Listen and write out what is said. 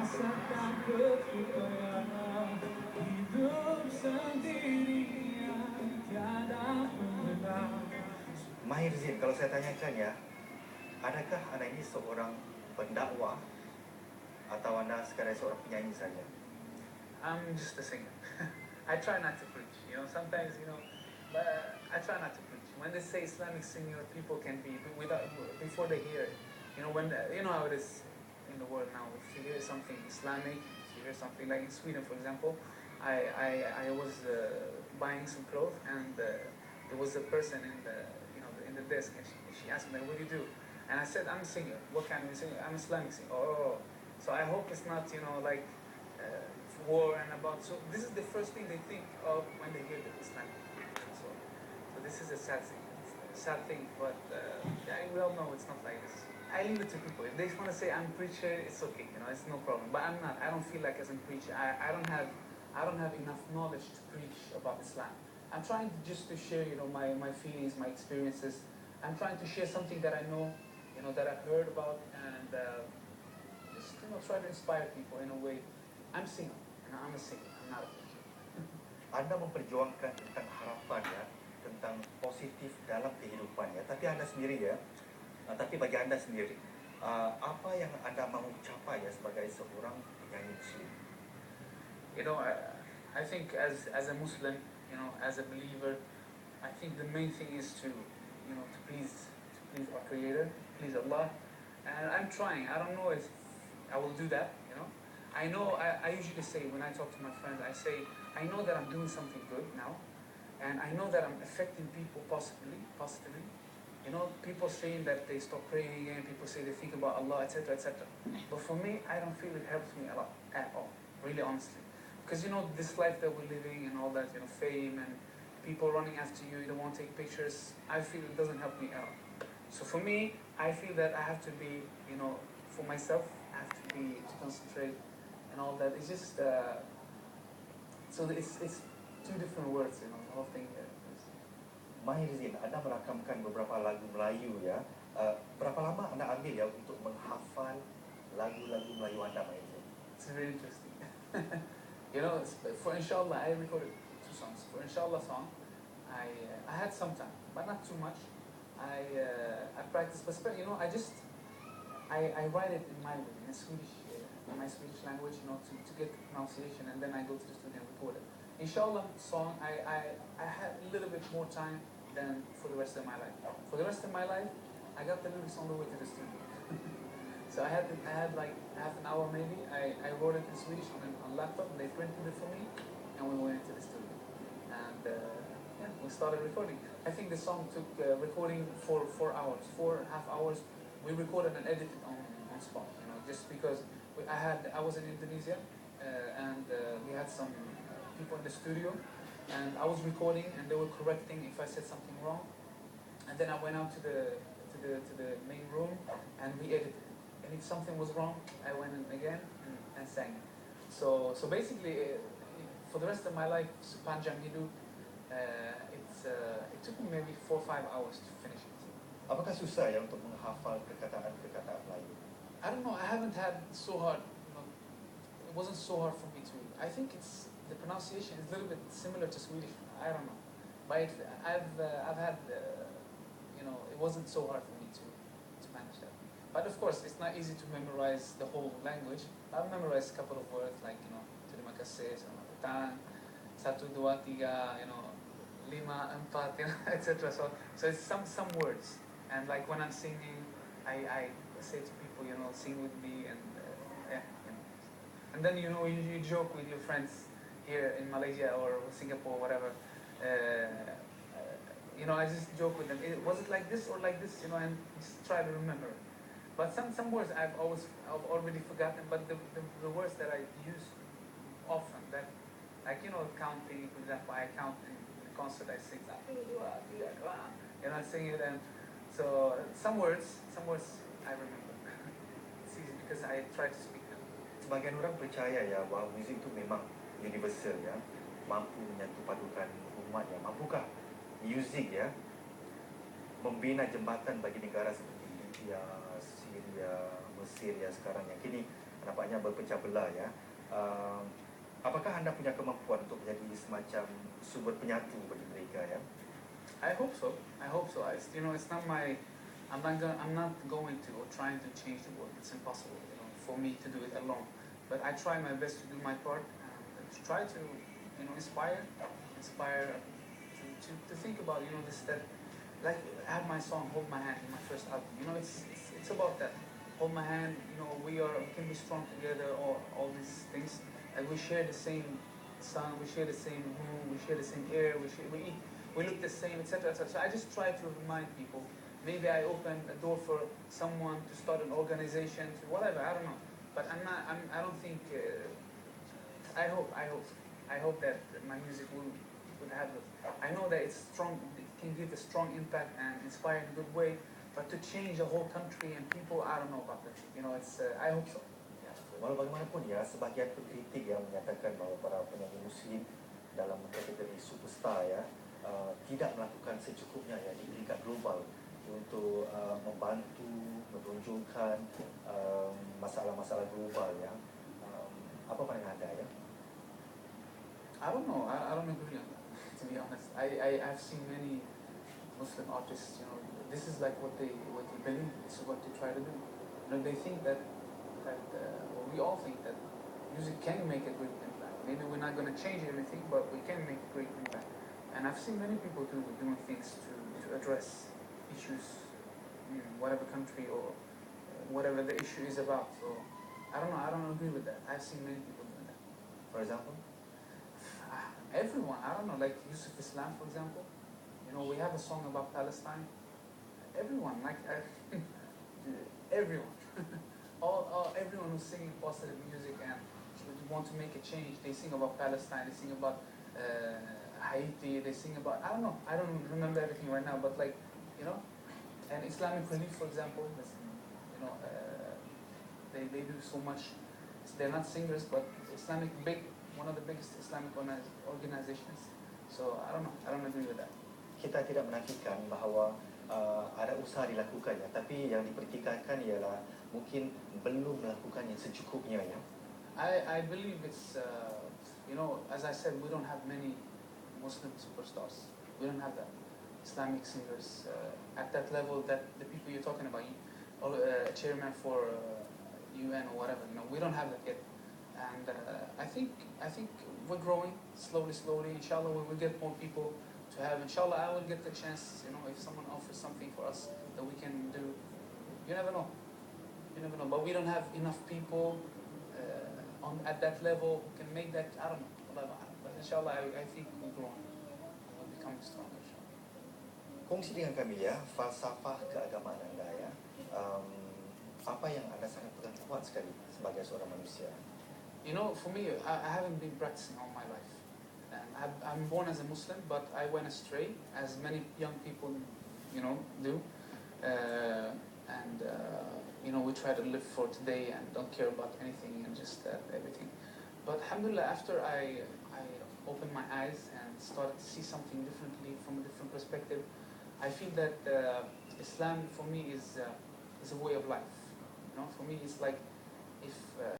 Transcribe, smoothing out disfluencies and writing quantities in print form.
Rasa takut supaya hidup sendirian tiada penggerak. Maher Zain, kalau saya tanyakan ya, adakah anda ini seorang pendakwah atau anda sekadar seorang penyanyi saja? I'm just a singer. I try not to preach, sometimes, but I try not to preach. When they say Islamic singer, people can be, before they hear it, when, how it is in the world now, if you hear something Islamic, if you hear something like in Sweden, for example, I was buying some clothes, and there was a person in the desk, and she asked me, like, what do you do? And I said, I'm a singer. What kind of singer? I'm Islamic singer. Oh, so I hope it's not, like, war and about. So this is the first thing they think of when they hear the Islamic. So this is a sad thing. It's a sad thing, but yeah, we all know it's not like this. I leave it to people. If they want to say I'm a preacher, it's okay. It's no problem. But I'm not. I don't feel like as a preacher. I don't have enough knowledge to preach about Islam. I'm trying just to share, my feelings, my experiences. I'm trying to share something that I know, that I've heard about, and just try to inspire people in a way. I'm single, and I'm a singer. I'm not a preacher. Anda memperjuangkan tentang harapan ya, tentang positif dalam kehidupan ya. Tapi anda sendiri ya, tapi bagi anda sendiri, apa yang anda mahu capai ya sebagai seorang penyanyi Muslim? I think as a Muslim, as a believer, I think the main thing is to please our Creator, please Allah, and I'm trying. I don't know if I will do that. I know. I usually say when I talk to my friends, I say I know that I'm doing something good now, and I know that I'm affecting people positively. People saying that they stop praying again. People say they think about Allah, etc., etc. But for me, I don't feel it helps me a lot at all. Really, honestly, because this life that we're living and all that, fame and people running after you, you don't want to take pictures. I feel it doesn't help me at all. So for me, I feel that I have to be, for myself, I have to concentrate and all that. It's just so it's two different words, the whole thing. Maher Zain, anda merakamkan beberapa lagu Melayu ya. Berapa lama anda ambil ya untuk menghafal lagu-lagu Melayu anda, Maher Zain? It's very interesting. For Inshallah, I recorded 2 songs. For Inshallah song, I had some time, but not too much. I practiced, but I write it in my way, in Swedish. In my Swedish language, to get the pronunciation, and then I go to the studio and record it. Inshallah song, I had a little bit more time than for the rest of my life. For the rest of my life, I got the lyrics on the way to the studio. So I had like half an hour maybe. I wrote it in Swedish on a laptop, and they printed it for me, and we went into the studio. And we started recording. I think the song took recording for 4 hours, 4.5 hours. We recorded and edited on spot, just because I was in Indonesia, and we had some people in the studio, and I was recording, and they were correcting if I said something wrong, and then I went out to the main room, and we edited, and if something was wrong, I went in again and sang it. So basically, for the rest of my life, Sepanjang Hidup, it took me maybe 4 or 5 hours to finish it. Apakah susah ya untuk menghafal perkataan-perkataan Melayu? I don't know. I haven't had so hard. It wasn't so hard for me to. I think it's the pronunciation is a little bit similar to Swedish. I don't know, but I've had. It wasn't so hard for me to manage that. But of course, it's not easy to memorize the whole language. I've memorized a couple of words like terima kasih, selamat datang, 1, 2, 3, 5, 4, etc. So it's some words, and like when I'm singing, I say to people, sing with me, and and then you joke with your friends here in Malaysia or Singapore, whatever. I just joke with them. Was it like this or like this? And just try to remember. But some words I've already forgotten. But the words that I use often, that like counting, for example, I count in the concert. I sing that. I sing it, and so some words I remember. It's easy because I try to speak them. Sebagian orang percaya ya bahawa muzik itu memang universal ya, mampu menyatu padukan umat ya. Mampukah muzik ya membina jembatan bagi negara seperti India, Suria, Mesir ya sekarang yang kini nampaknya banyak berpecah belah ya. Apakah anda punya kemampuan untuk menjadi semacam sumber penyatu bagi mereka ya? I hope so. I hope so. You know, it's not my. I'm not going to or trying to change the world. It's impossible, you know, for me to do it alone. But I try my best to do my part and to try to, you know, inspire to think about, you know, this that, like I have my song "Hold My Hand" in my first album. You know, it's about that. Hold my hand. You know, we can be strong together. All these things, and we share the same sun. We share the same moon. We share the same air. We eat. We look the same, etc., etc. So I just try to remind people. Maybe I open a door for someone to start an organization, to whatever. I don't know, but I don't think. I hope that my music will have. I know that it's strong. It can give a strong impact and inspire in a good way. But to change a whole country and people, I don't know about that. You know, it's. I hope so. Ya, walau bagaimanapun ya, sebagian pengkritik yang menyatakan bahawa para penyanyi Muslim dalam kategori superstar ya tidak melakukan secukupnya ya di peringkat global untuk membantu menunjukkan masalah-masalah global ya. Apa pandangan anda ya? I don't know. I don't agree on that. To be honest, I've seen many Muslim artists. You know, this is like what they believe. This is what they try to do. You know, they think that well, we all think that music can make a great impact. Maybe we're not going to change everything, but we can make a great impact. And I've seen many people doing things to address issues in whatever country or whatever the issue is about. So I don't agree with that. I've seen many people doing that. For example? Everyone, I don't know, like Yusuf Islam, for example. You know, we have a song about Palestine. Everyone, like everyone, everyone who's singing positive music and want to make a change. They sing about Palestine. They sing about Haiti. They sing about, I don't know. I don't remember everything right now, but like, you know, and Islamic Relief, for example. You know, they do so much. They're not singers, but one of the biggest Islamic organizations. So I don't agree with that. Kita tidak menafikan bahawa ada usaha dilakukannya, tapi yang dipertikaikan ialah mungkin belum melakukan yang secukupnya ya. I believe it's you know, as I said, we don't have many Muslim superstars. We don't have that Islamic singers at that level that the people you're talking about, or chairman for UN or whatever. You know, we don't have that yet. And I think we're growing slowly. Inshallah, we will get more people to have. Inshallah, I will get the chance. You know, if someone offers something for us that we can do, you never know. But we don't have enough people at that level who can make that. I don't know. But inshallah, I think we're growing. We're becoming stronger. Kongsi dengan kami ya falsafah keagamaan anda ya. Apa yang anda sangat pegang kuat sekali sebagai seorang manusia? You know, for me, I haven't been practicing all my life. And I'm born as a Muslim, but I went astray, as many young people, you know, do. You know, we try to live for today and don't care about anything and just everything. But alhamdulillah, after I opened my eyes and started to see something differently from a different perspective, I feel that Islam for me is a way of life. You know, for me, it's like if